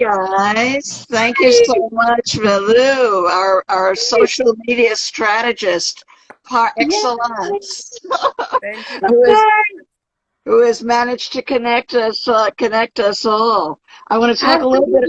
guys. Thank you so much, Valu, our social media strategist par Yeah. excellence, Thank you. who is who has managed to connect us all. I want to talk a little bit.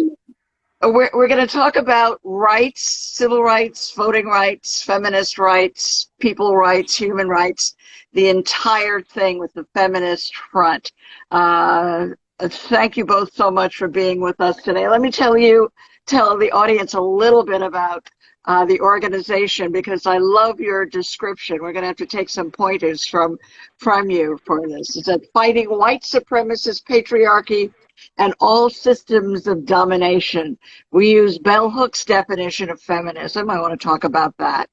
Absolutely. We're going to talk about rights, civil rights, voting rights, feminist rights, people rights, human rights, the entire thing with the Feminist Front. Thank you both so much for being with us today. Let me tell the audience a little bit about the organization because I love your description. We're going to have to take some pointers from you for this. It's that fighting white supremacist patriarchy and all systems of domination. We use Bell Hook's definition of feminism. I want to talk about that.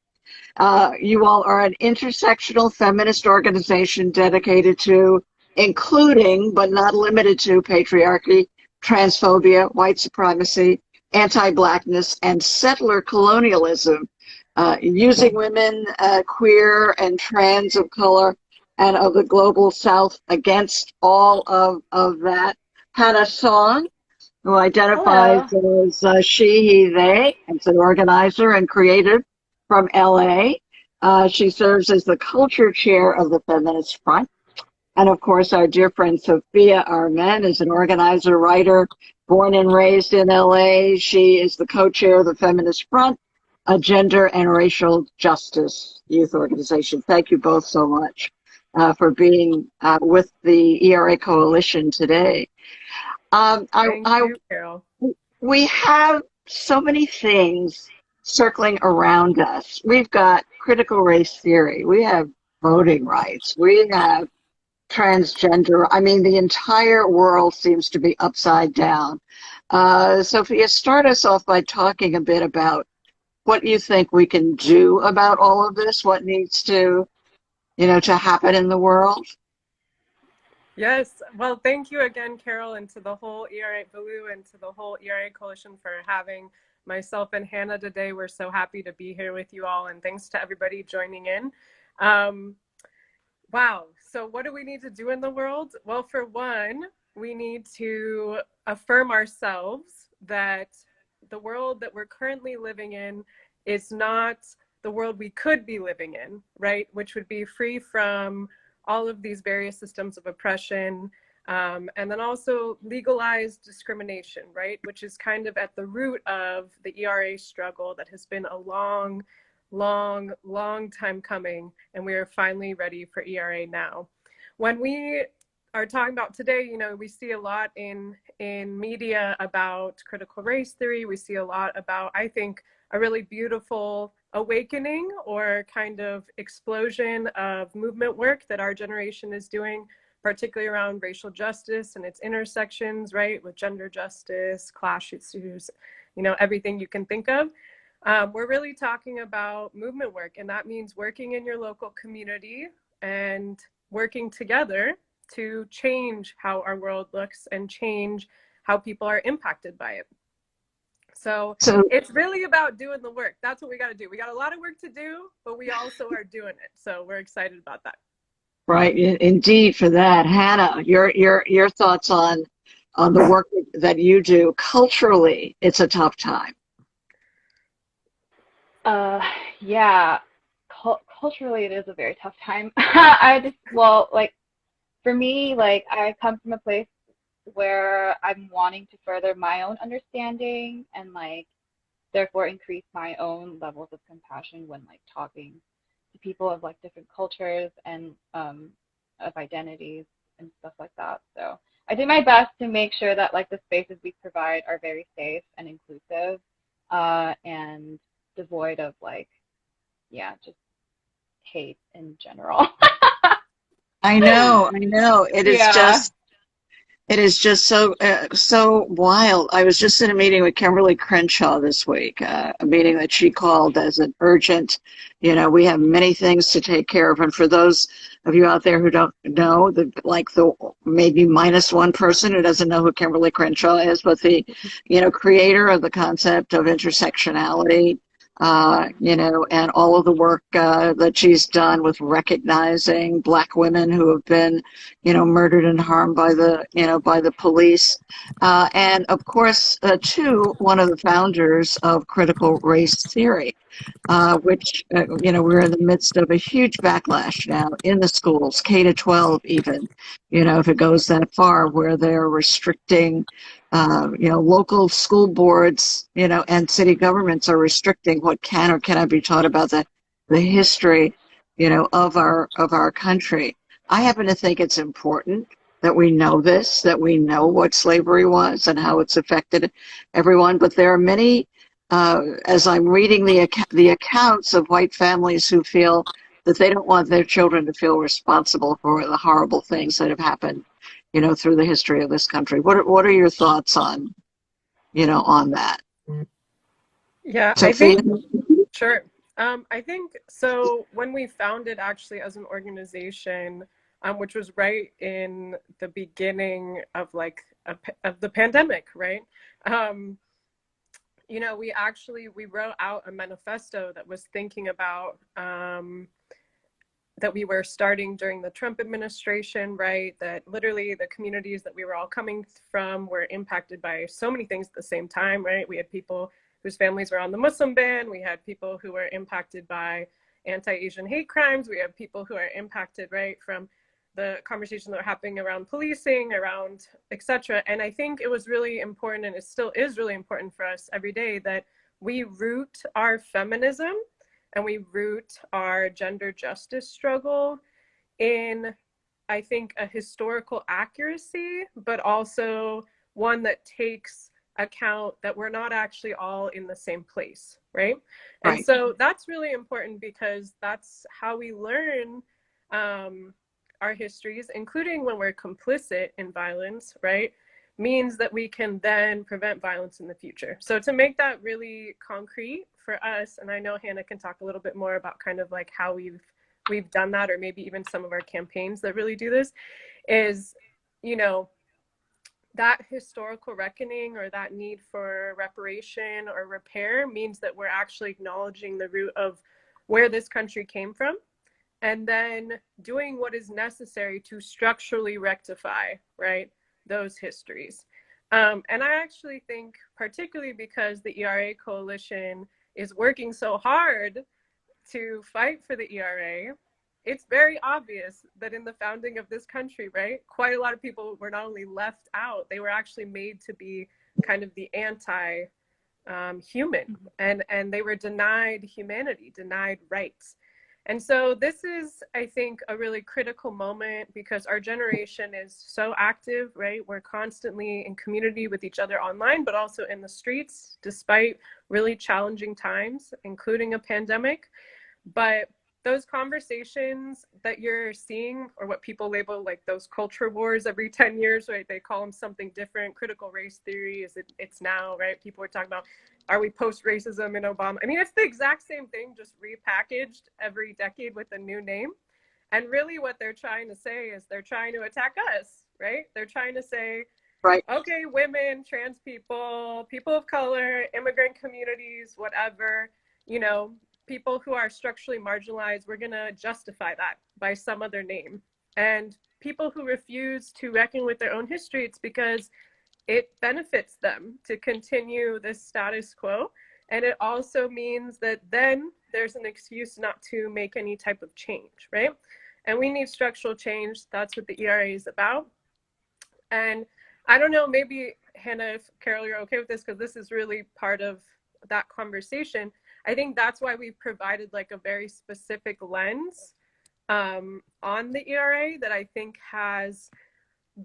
You all are an intersectional feminist organization dedicated to including, but not limited to, patriarchy, transphobia, white supremacy, anti-blackness, and settler colonialism, using women, queer and trans of color, and of the global South against all of that. Hannah Song, who identifies Hello. as she, he, they, as an organizer and creative from LA. She serves as the culture chair of the Feminist Front. And of course, our dear friend Sophia Armen is an organizer, writer, born and raised in LA. She is the co-chair of the Feminist Front, a gender and racial justice youth organization. Thank you both so much for being with the ERA Coalition today. Thank you, Carol. We have so many things circling around us. We've got critical race theory. We have voting rights. We have transgender. I mean, the entire world seems to be upside down. Sophia, start us off by talking a bit about what you think we can do about all of this, what needs to happen in the world. Yes. Well, thank you again, Carol, and to the whole ERA Blue and to the whole ERA Coalition for having myself and Hannah today. We're so happy to be here with you all, and thanks to everybody joining in. Wow. So what do we need to do in the world? Well, for one, we need to affirm ourselves that the world that we're currently living in is not the world we could be living in, right? Which would be free from all of these various systems of oppression, and then also legalized discrimination, right? Which is kind of at the root of the ERA struggle that has been a long time coming, and we are finally ready for ERA now. When we are talking about today, we see a lot in media about critical race theory. We see a lot about, I think, a really beautiful awakening or kind of explosion of movement work that our generation is doing, particularly around racial justice and its intersections, right, with gender justice, class issues, everything you can think of. We're really talking about movement work, and that means working in your local community and working together to change how our world looks and change how people are impacted by it. So it's really about doing the work. That's what we got to do. We got a lot of work to do, but we also are doing it. So we're excited about that. Right, indeed, for that. Hannah, your thoughts on the work that you do culturally. It's a tough time. Yeah, culturally it is a very tough time. For me, I come from a place where I'm wanting to further my own understanding and therefore increase my own levels of compassion when talking to people of different cultures and of identities and stuff like that. So I do my best to make sure that the spaces we provide are very safe and inclusive and devoid of just hate in general. I know. Yeah. It is just so wild. I was just in a meeting with Kimberly Crenshaw this week, a meeting that she called as an urgent. We have many things to take care of, and for those of you out there who don't know, the maybe minus one person who doesn't know who Kimberly Crenshaw is, but the creator of the concept of intersectionality, and all of the work that she's done with recognizing Black women who have been, murdered and harmed by the police. And of course, too, one of the founders of critical race theory, which, we're in the midst of a huge backlash now in the schools, K to 12 even, if it goes that far, where they're restricting, local school boards, and city governments are restricting what can or cannot be taught about the history, of our country. I happen to think it's important that we know this, that we know what slavery was and how it's affected everyone. But there are many, as I'm reading the accounts of white families who feel that they don't want their children to feel responsible for the horrible things that have happened, through the history of this country. What are your thoughts on, on that? Yeah, I Sophia? think, sure. I think so. When we founded actually as an organization, which was right in the beginning of of the pandemic, right? We wrote out a manifesto that was thinking about that we were starting during the Trump administration, right? That literally the communities that we were all coming from were impacted by so many things at the same time, right? We had people whose families were on the Muslim ban. We had people who were impacted by anti-Asian hate crimes. We have people who are impacted, right, from the conversations that are happening around policing, around et cetera. And I think it was really important, and it still is really important for us every day, that we root our feminism and we root our gender justice struggle in, I think, a historical accuracy, but also one that takes account that we're not actually all in the same place, right? Right. And so that's really important because that's how we learn our histories, including when we're complicit in violence, right? Means that we can then prevent violence in the future. So to make that really concrete for us, and I know Hannah can talk a little bit more about kind of like how we've done that, or maybe even some of our campaigns that really do this, is, that historical reckoning or that need for reparation or repair means that we're actually acknowledging the root of where this country came from, and then doing what is necessary to structurally rectify, right, those histories. And I actually think, particularly because the ERA coalition is working so hard to fight for the ERA, it's very obvious that in the founding of this country, right, quite a lot of people were not only left out, they were actually made to be kind of the anti-human, and they were denied humanity, denied rights. And so this is, I think, a really critical moment because our generation is so active, right? We're constantly in community with each other online, but also in the streets, despite really challenging times, including a pandemic. But those conversations that you're seeing, or what people label like those culture wars every 10 years, right? They call them something different. Critical race theory, it's now, right? People are talking about, are we post-racism in Obama? I mean, it's the exact same thing, just repackaged every decade with a new name. And really what they're trying to say is they're trying to attack us, right? They're trying to say, right, okay, women, trans people, people of color, immigrant communities, whatever, people who are structurally marginalized, we're going to justify that by some other name. And people who refuse to reckon with their own history, it's because it benefits them to continue this status quo. And it also means that then there's an excuse not to make any type of change, right? And we need structural change. That's what the ERA is about. And I don't know, maybe Hannah, if Carol, you're okay with this, because this is really part of that conversation. I think that's why we've provided like a very specific lens on the ERA that I think has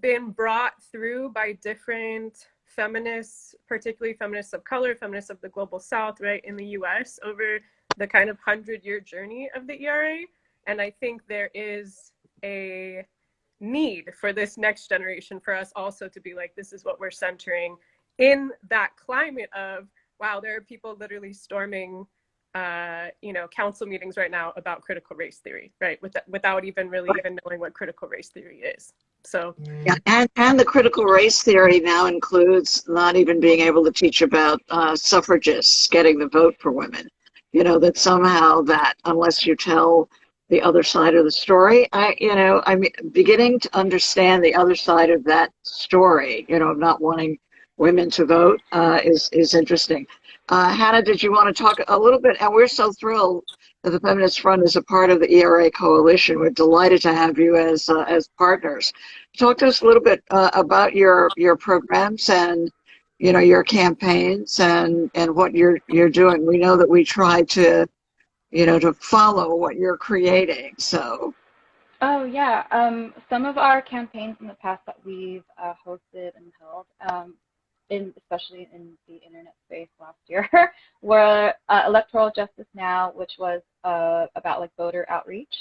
been brought through by different feminists, particularly feminists of color, feminists of the global South, right, in the US over the kind of 100-year journey of the ERA. And I think there is a need for this next generation for us also to be like, this is what we're centering in that climate of, wow, there are people literally storming, council meetings right now about critical race theory, right? Without even really even knowing what critical race theory is. So yeah, and the critical race theory now includes not even being able to teach about suffragists getting the vote for women. that somehow that unless you tell the other side of the story, I'm beginning to understand the other side of that story, of not wanting women to vote, is interesting. Hannah, did you want to talk a little bit? And we're so thrilled that the Feminist Front is a part of the ERA coalition. We're delighted to have you as partners. Talk to us a little bit about your programs and your campaigns and what you're doing. We know that we try to follow what you're creating. So, Oh yeah, some of our campaigns in the past that we've hosted and held, especially in the internet space last year, were Electoral Justice Now, which was about like voter outreach,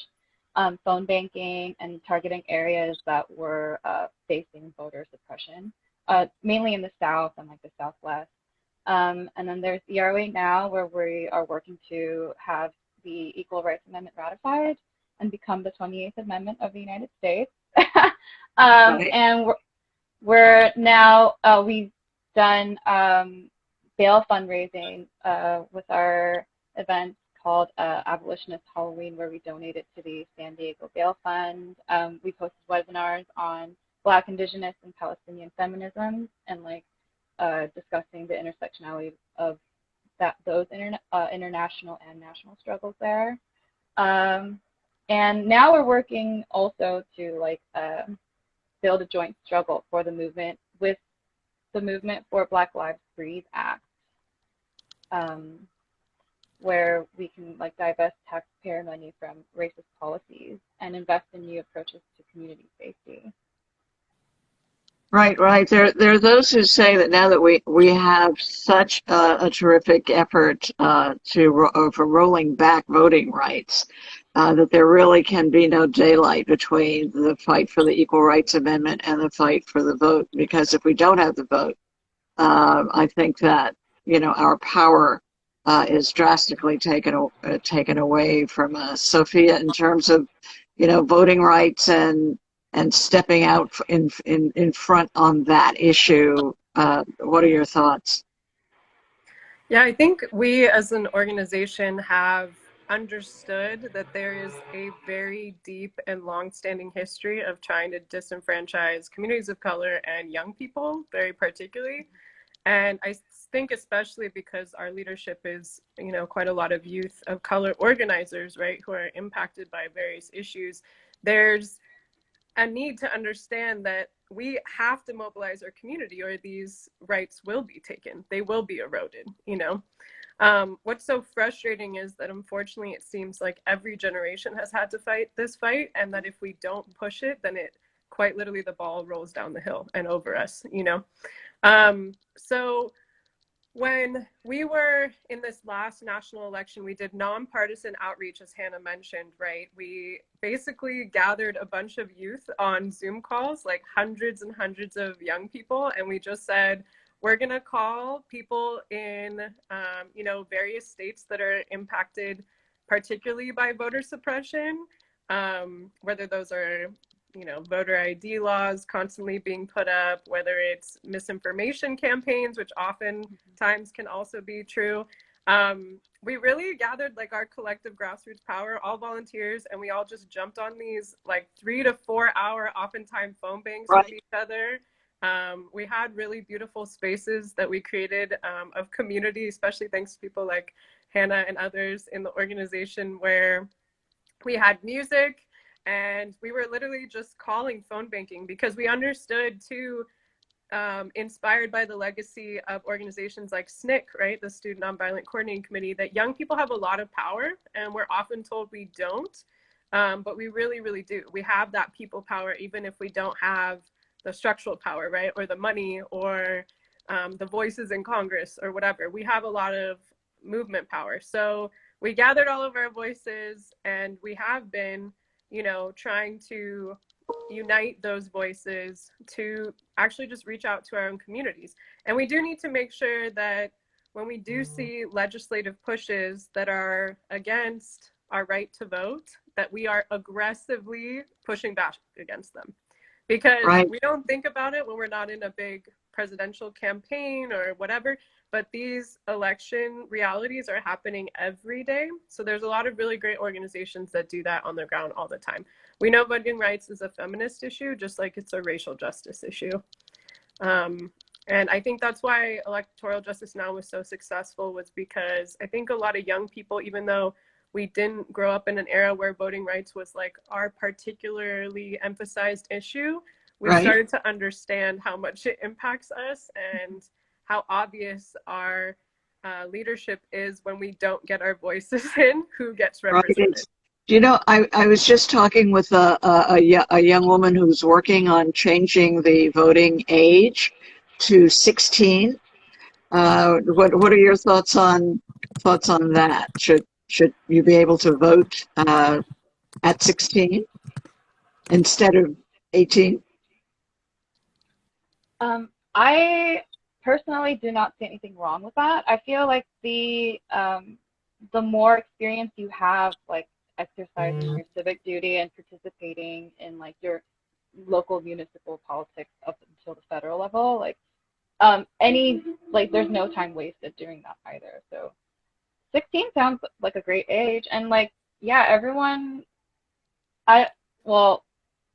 phone banking, and targeting areas that were facing voter suppression, mainly in the South and like the Southwest. And then there's ERA Now, where we are working to have the Equal Rights Amendment ratified and become the 28th Amendment of the United States. right. And we're now, we've done bail fundraising with our event called Abolitionist Halloween, where we donated to the San Diego Bail Fund. We posted webinars on Black, Indigenous, and Palestinian feminism, and like discussing the intersectionality of those international and national struggles there. And now we're working also to like build a joint struggle for the movement with the Movement for Black Lives Breathe Act, where we can like divest taxpayer money from racist policies and invest in new approaches to community safety. Right, right. There are those who say that now that we have such a terrific effort for rolling back voting rights, that there really can be no daylight between the fight for the Equal Rights Amendment and the fight for the vote. Because if we don't have the vote, I think that our power is drastically taken away from us. Sophia, in terms of voting rights and stepping out in front on that issue. What are your thoughts? Yeah, I think we as an organization have understood that there is a very deep and long-standing history of trying to disenfranchise communities of color and young people, very particularly. And I think especially because our leadership is, quite a lot of youth of color organizers, right, who are impacted by various issues, there's a need to understand that we have to mobilize our community or these rights will be taken. They will be eroded, What's so frustrating is that unfortunately it seems like every generation has had to fight this fight, and that if we don't push it, then it quite literally the ball rolls down the hill and over us, So when we were in this last national election, we did nonpartisan outreach, as Hannah mentioned, right? We basically gathered a bunch of youth on Zoom calls, like hundreds and hundreds of young people, and we just said, we're gonna call people in, various states that are impacted particularly by voter suppression, whether those are voter ID laws constantly being put up, whether it's misinformation campaigns, which oftentimes can also be true. We really gathered like our collective grassroots power, all volunteers, and we all just jumped on these like 3 to 4 hour, oftentimes phone banks Right. with each other. We had really beautiful spaces that we created of community, especially thanks to people like Hannah and others in the organization, where we had music. And we were literally just calling phone banking because we understood too, inspired by the legacy of organizations like SNCC, right, the Student Nonviolent Coordinating Committee, that young people have a lot of power, and we're often told we don't, but we really, really do. We have that people power, even if we don't have the structural power, right, or the money, or the voices in Congress, or whatever. We have a lot of movement power. So we gathered all of our voices, and we have been trying to unite those voices to actually just reach out to our own communities. And we do need to make sure that when we do see legislative pushes that are against our right to vote, that we are aggressively pushing back against them. Because Right. we don't think about it when we're not in a big presidential campaign or whatever, but these election realities are happening every day. So there's a lot of really great organizations that do that on the ground all the time. We know voting rights is a feminist issue, just like it's a racial justice issue. And I think that's why Electoral Justice Now was so successful, was because I think a lot of young people, even though we didn't grow up in an era where voting rights was like our particularly emphasized issue, we Right. started to understand how much it impacts us and how obvious our leadership is when we don't get our voices in, who gets Right. represented. You know, I was just talking with a young woman who's working on changing the voting age to 16. What are your thoughts on that? Should you be able to vote at 16 instead of 18? I personally do not see anything wrong with that. I feel like the more experience you have, like exercising your civic duty and participating in like your local municipal politics up until the federal level, like there's no time wasted doing that either. So 16 sounds like a great age, and like yeah, everyone, I well,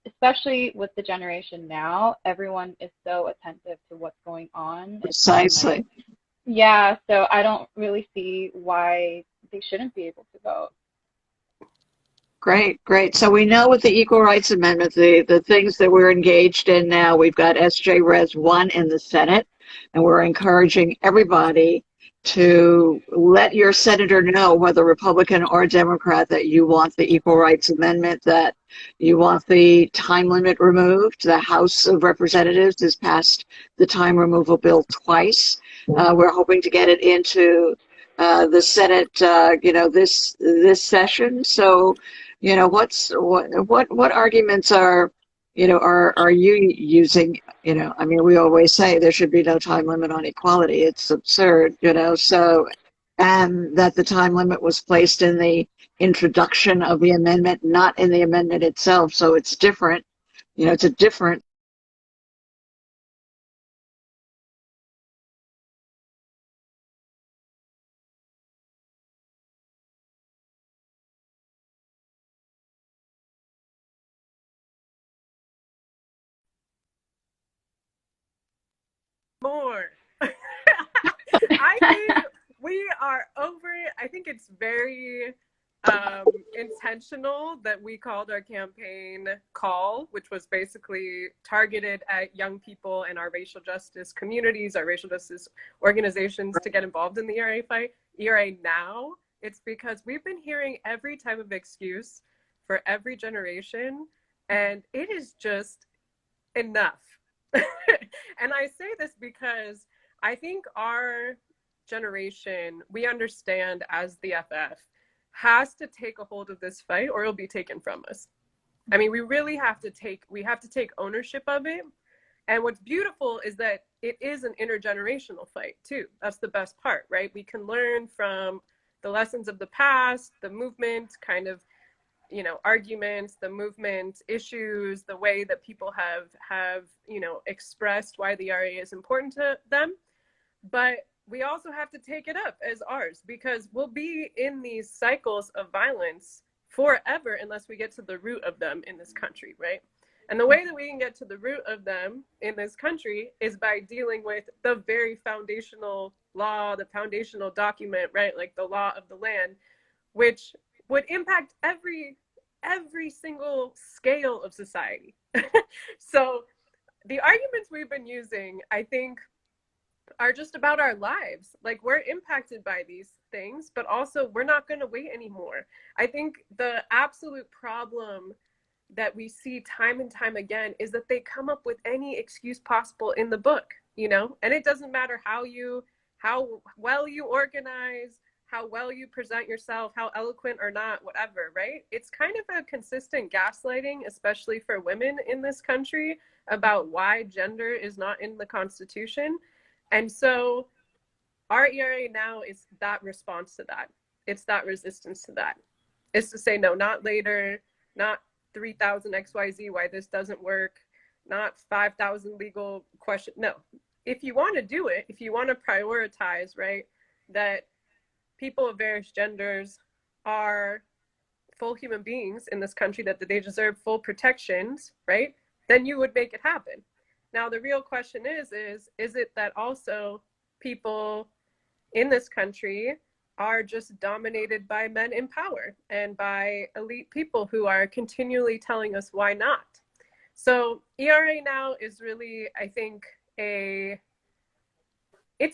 especially with the generation now, everyone is so attentive to what's going on. Precisely. Yeah, so I don't really see why they shouldn't be able to vote. Great, great. So we know with the Equal Rights Amendment, the things that we're engaged in now, we've got SJ Res 1 in the Senate, and we're encouraging everybody to let your senator know, whether Republican or Democrat, that you want the Equal Rights Amendment, that you want the time limit removed. The House of Representatives has passed the time removal bill twice. We're hoping to get it into the Senate, this session. So, what arguments are you using? I mean, we always say there should be no time limit on equality. It's absurd, so, and that the time limit was placed in the introduction of the amendment, not in the amendment itself. So it's different, it's a different. More. I think we are over it. I think it's very intentional that we called our campaign Call, which was basically targeted at young people and our racial justice communities, our racial justice organizations, to get involved in the ERA fight. ERA now, it's because we've been hearing every type of excuse for every generation, and it is just enough. And I say this because I think our generation, we understand as the FF, has to take a hold of this fight or it'll be taken from us. I mean, we really have to take ownership of it. And what's beautiful is that it is an intergenerational fight too. That's the best part, right? We can learn from the lessons of the past, the movement kind of, arguments, the movement issues, the way that people have expressed why the RA is important to them. But we also have to take it up as ours, because we'll be in these cycles of violence forever unless we get to the root of them in this country, right? And the way that we can get to the root of them in this country is by dealing with the very foundational law, the foundational document, right? Like the law of the land, which would impact every single scale of society. So the arguments we've been using, I think, are just about our lives. Like, we're impacted by these things, but also we're not going to wait anymore. I think the absolute problem that we see time and time again is that they come up with any excuse possible in the book, and it doesn't matter how well you organize, how well you present yourself, how eloquent or not, whatever, right? It's kind of a consistent gaslighting, especially for women in this country, about why gender is not in the Constitution. And so our ERA now is that response to that. It's that resistance to that. It's to say, no, not later, not 3,000 XYZ, why this doesn't work, not 5,000 legal questions. No, if you want to do it, if you want to prioritize, right, that people of various genders are full human beings in this country, that they deserve full protections, right, then you would make it happen. Now, the real question is it that also people in this country are just dominated by men in power and by elite people who are continually telling us why not? So ERA now is really, I think, it's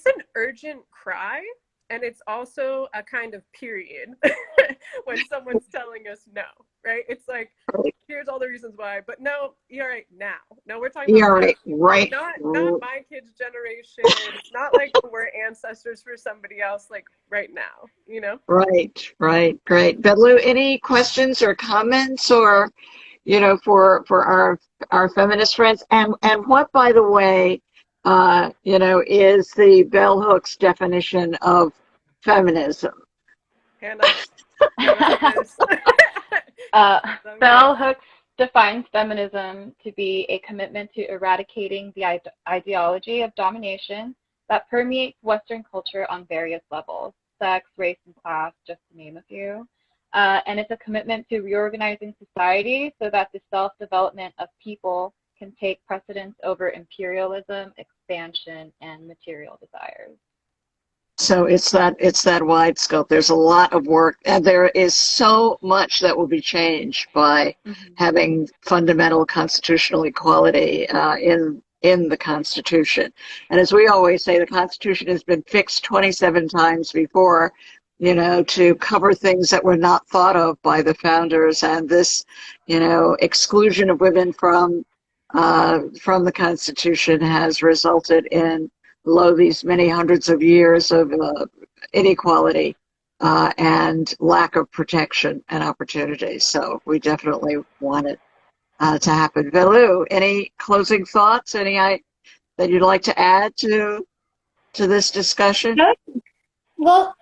an urgent cry, and it's also a kind of period when someone's telling us no, right? It's like, here's all the reasons why, but no, ERA now. No, we're talking about ERA right. Not my kids' generation. It's not like we're ancestors for somebody else, like right now, you know? Right, great. Bedlu, any questions or comments, or for our feminist friends, and what, by the way, is the bell hooks definition of feminism? Hannah, Bell Hooks defines feminism to be a commitment to eradicating the ideology of domination that permeates Western culture on various levels, sex, race, and class, just to name a few. And it's a commitment to reorganizing society so that the self-development of people can take precedence over imperialism, expansion, and material desires. So it's that wide scope. There's a lot of work, and there is so much that will be changed by having fundamental constitutional equality in the Constitution. And as we always say, the Constitution has been fixed 27 times before, to cover things that were not thought of by the founders. And this, exclusion of women from the Constitution has resulted in these many hundreds of years of inequality and lack of protection and opportunity. So we definitely want it to happen. Velu, any closing thoughts? That you'd like to add to this discussion? Well,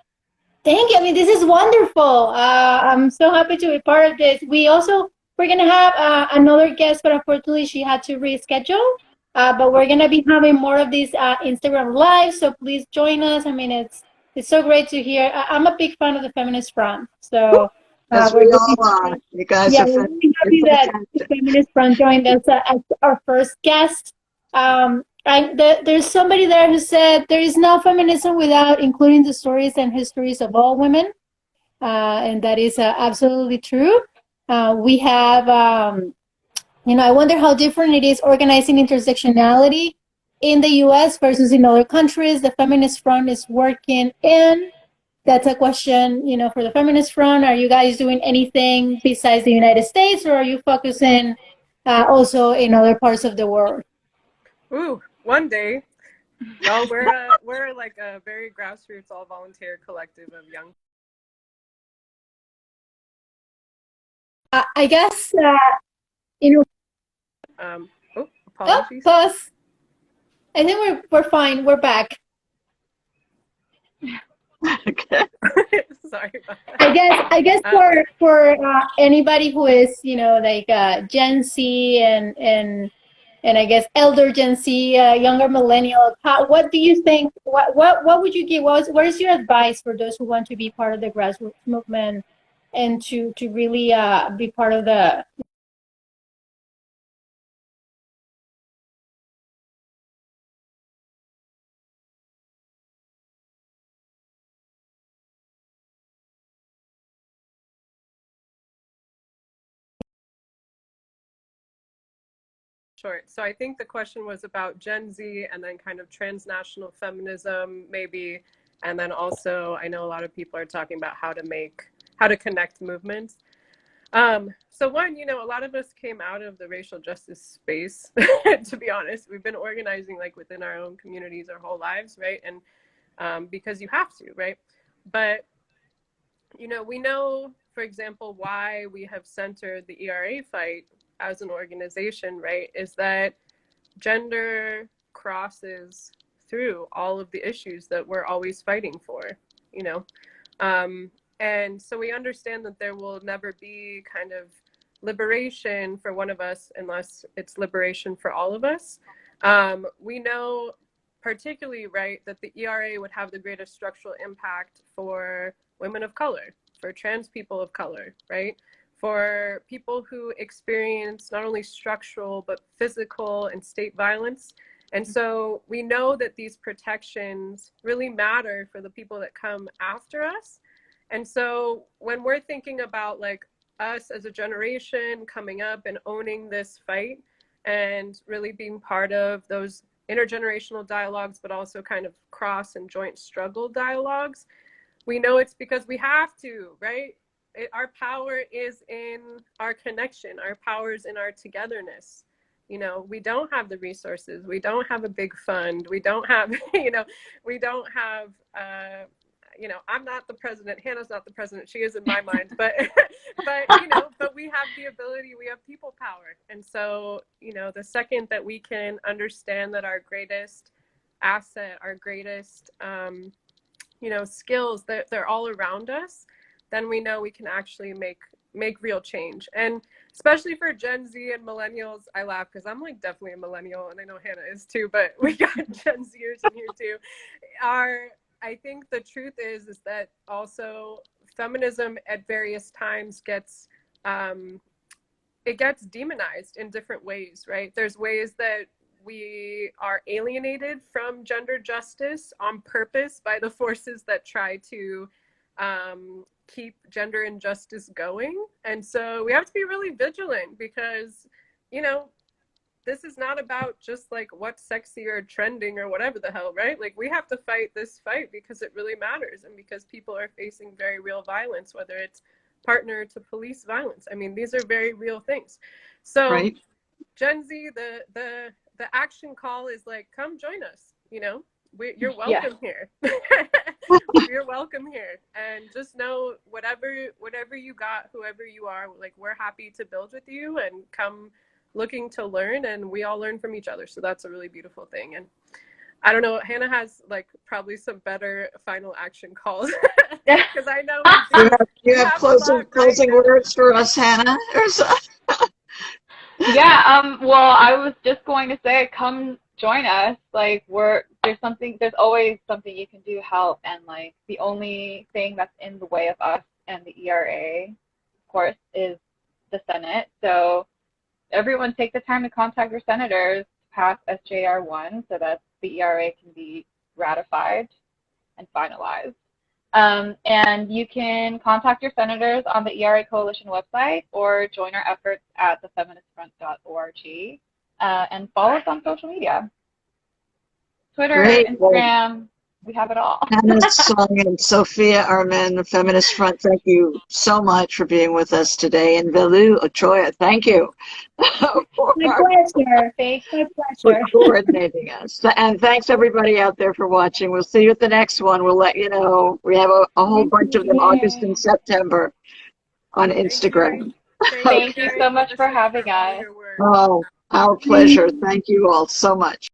thank you. I mean, this is wonderful. I'm so happy to be part of this. We're going to have another guest, but unfortunately she had to reschedule. But we're going to be having more of these Instagram lives, so please join us. I mean, it's so great to hear. I'm a big fan of the Feminist Front. So as we all are. You guys are we're really happy that the Feminist Front joined us as our first guest. There's somebody there who said there is no feminism without including the stories and histories of all women. And that is absolutely true. We have, I wonder how different it is organizing intersectionality in the U.S. versus in other countries. The Feminist Front is working in. That's a question, for the Feminist Front. Are you guys doing anything besides the United States, or are you focusing also in other parts of the world? Ooh, one day. No, we're like a very grassroots, all volunteer collective of young. I guess, apologies. Pause. I think we're fine. We're back. Okay. Sorry about that. I guess for anybody who is like Gen Z and I guess elder Gen Z, younger millennial, what do you think? What would you give? What is your advice for those who want to be part of the grassroots movement and to really be part of the? Short. So I think the question was about Gen Z and then kind of transnational feminism, maybe. And then also, I know a lot of people are talking about how to connect movements. So one, a lot of us came out of the racial justice space, to be honest. We've been organizing like within our own communities our whole lives, right? And because you have to, right? But, we know, for example, why we have centered the ERA fight as an organization, right, is that gender crosses through all of the issues that we're always fighting for, and so we understand that there will never be kind of liberation for one of us unless it's liberation for all of us. We know particularly, right, that the ERA would have the greatest structural impact for women of color, for trans people of color, right? For people who experience not only structural, but physical and state violence. And so we know that these protections really matter for the people that come after us. And so when we're thinking about like us as a generation coming up and owning this fight and really being part of those intergenerational dialogues, but also kind of cross and joint struggle dialogues, we know it's because we have to, right? Our power is in our connection. Our power is in our togetherness. You know, we don't have the resources. We don't have a big fund. We don't have, we don't have, I'm not the president. Hannah's not the president. She is in my mind, but we have the ability, we have people power. And so, the second that we can understand that our greatest asset, our greatest, skills, that they're all around us, then we know we can actually make real change. And especially for Gen Z and millennials, I laugh because I'm like definitely a millennial, and I know Hannah is too, but we got Gen Zers in here too. I think the truth is that also feminism at various times gets demonized in different ways, right? There's ways that we are alienated from gender justice on purpose by the forces that try to keep gender injustice going. And so we have to be really vigilant because, this is not about just like what's sexy or trending or whatever the hell, right? Like we have to fight this fight because it really matters and because people are facing very real violence, whether it's partner to police violence. I mean, these are very real things. So right. Gen Z, the action call is like, come join us, you're welcome here. You're welcome here. And just know whatever you got, whoever you are, like we're happy to build with you and come looking to learn, and we all learn from each other. So that's a really beautiful thing. And I don't know, Hannah has like probably some better final action calls because I know you have closing words for us, Hannah. Yeah. Well, I was just going to say, come join us. Like there's always something you can do to help, and like the only thing that's in the way of us and the ERA, of course, is the Senate. So everyone take the time to contact your senators to pass SJR1 so that the ERA can be ratified and finalized. And you can contact your senators on the ERA Coalition website or join our efforts at thefeministfront.org and follow us on social media. Twitter, great. Instagram, we have it all. Hannah Song and Sophia Armen, the Feminist Front, thank you so much for being with us today. And Velu Ochoa, thank you. My pleasure. For coordinating us. And thanks everybody out there for watching. We'll see you at the next one. We'll let you know. We have a whole bunch of them August and September on Instagram. Thank you so much for having us. Oh, our pleasure. Thank you all so much.